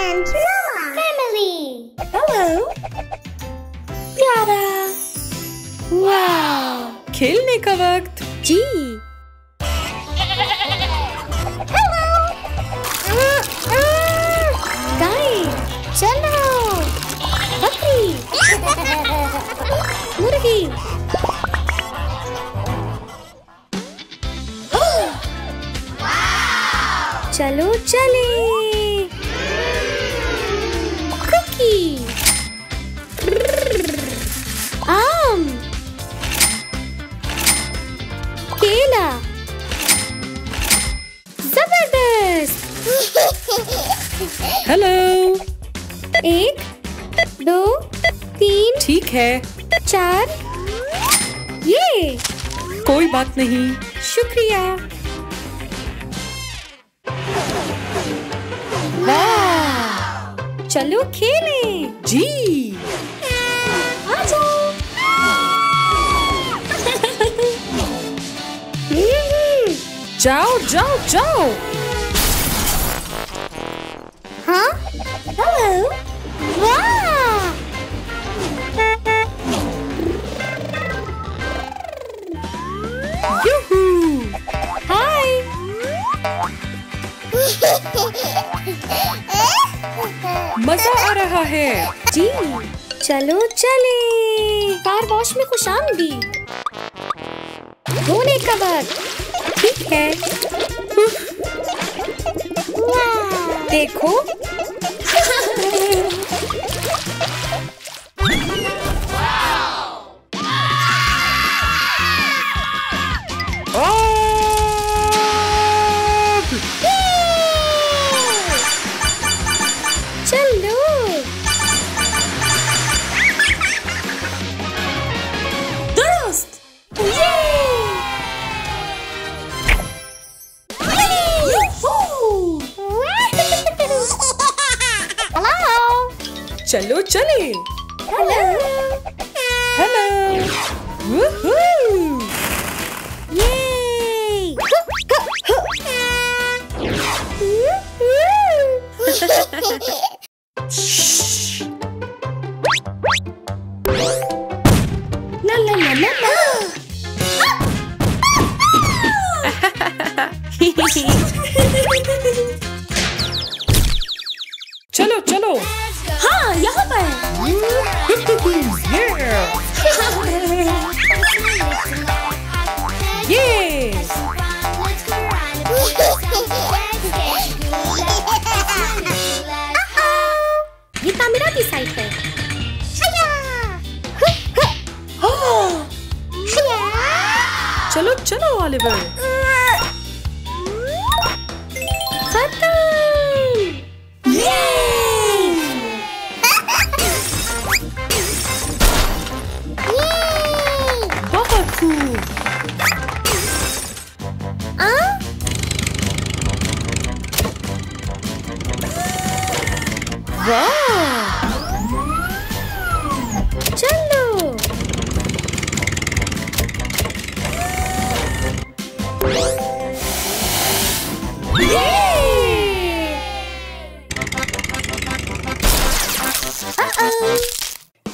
and Roma family. Hello. प्यारा. वाह. खेलने का वक्त. जी. गाय. चलो. बकरी. मुर्गी. चलो चले. कुकी. आम. केला. जबरदस्त. हेलो. 1 2 3 ठीक है. 4. ये. कोई बात नहीं. शुक्रिया. वाह. चलो खेलें. जी. आ जाओ. जाओ जाओ जाओ. हाँ? हेलो. वाह. यूहू. हाय. मजा आ रहा है. जी. चलो चले. कार वॉश में खुशामदी. धोने का वक्त. ठीक है. देखो. चलो. दुरुस्त. चलो चले. हेलो. हेलो. वूहू. ये. ला ला ला ला ला. चलो चलो. हाँ, यहाँ पर. ये. ये तामीराती साइट है. चलो चलो ओलिवर. खत्म. बहुत खूब. वाह. चलो.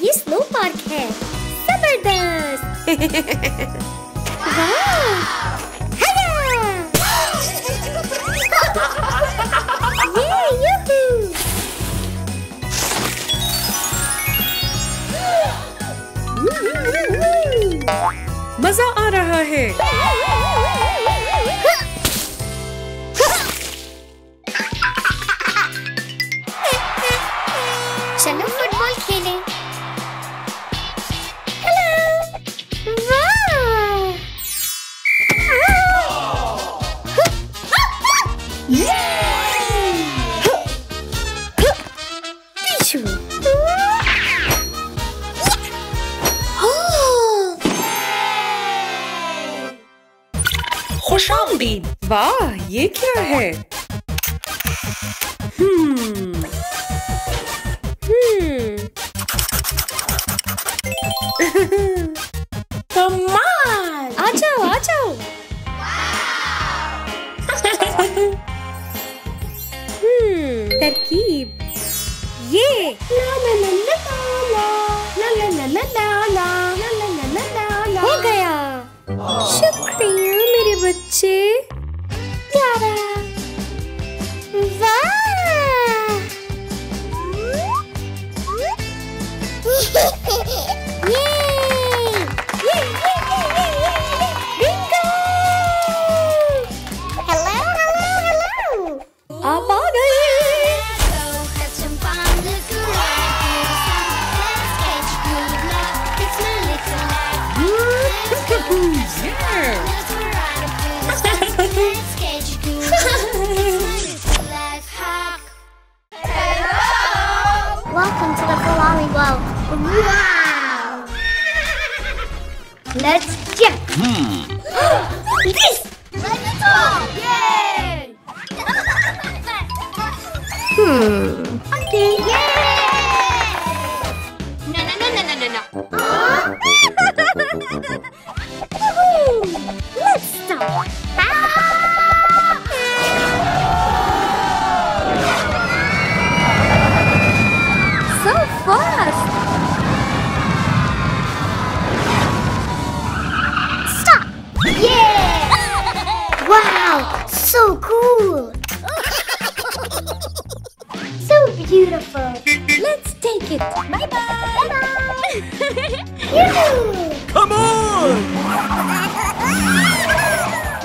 ये स्नो पार्क है. जबरदस्त. वाह. मजा आ रहा है. चलो फुटबॉल खेलें. हेलो. वाह. खुशामदीद. वाह, ये क्या है? कमाल. आ जाओ आ जाओ. तरकीब. ये हो गया। शुक्रिया मेरे बच्चे। आप आ गए। Welcome to the Ferrari world. Wow! Let's jump. This. Let's go! Yay! Okay. Yay! No. Let's start. So fast. Stop! Yeah! Wow! So cool! So beautiful! Let's take it. Bye-bye! Yoo-hoo! Come on!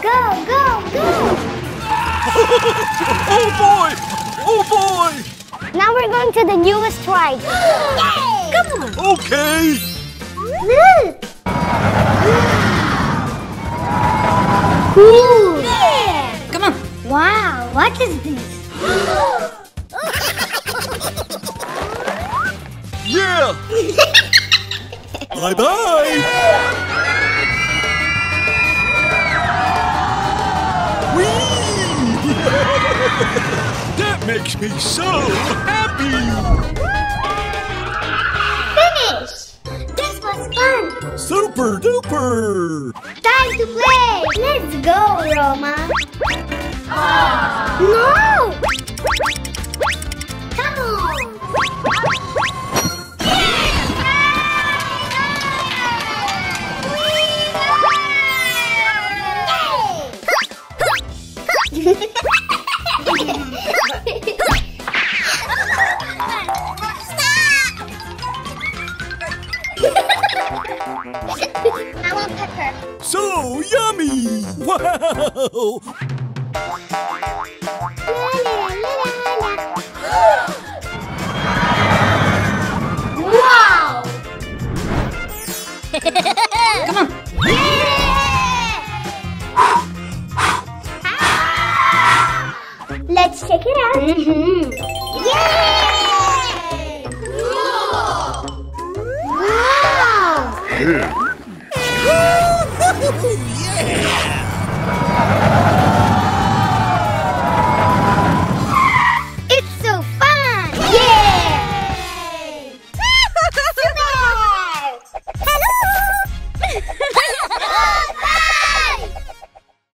Go! Oh boy! Oh boy! Now we're going to the newest ride. Yay! Come on! Okay! Look! Cool! Yeah! Come on. Wow! What is this? Yeah! Bye-bye! Whee! That makes me so happy! Finish! This was fun! Super duper! Time to play! Let's go, Roma! No! Come on! I want pepper. So yummy! Wow! Wow! Come on. Let's check it out. Yay! Wow!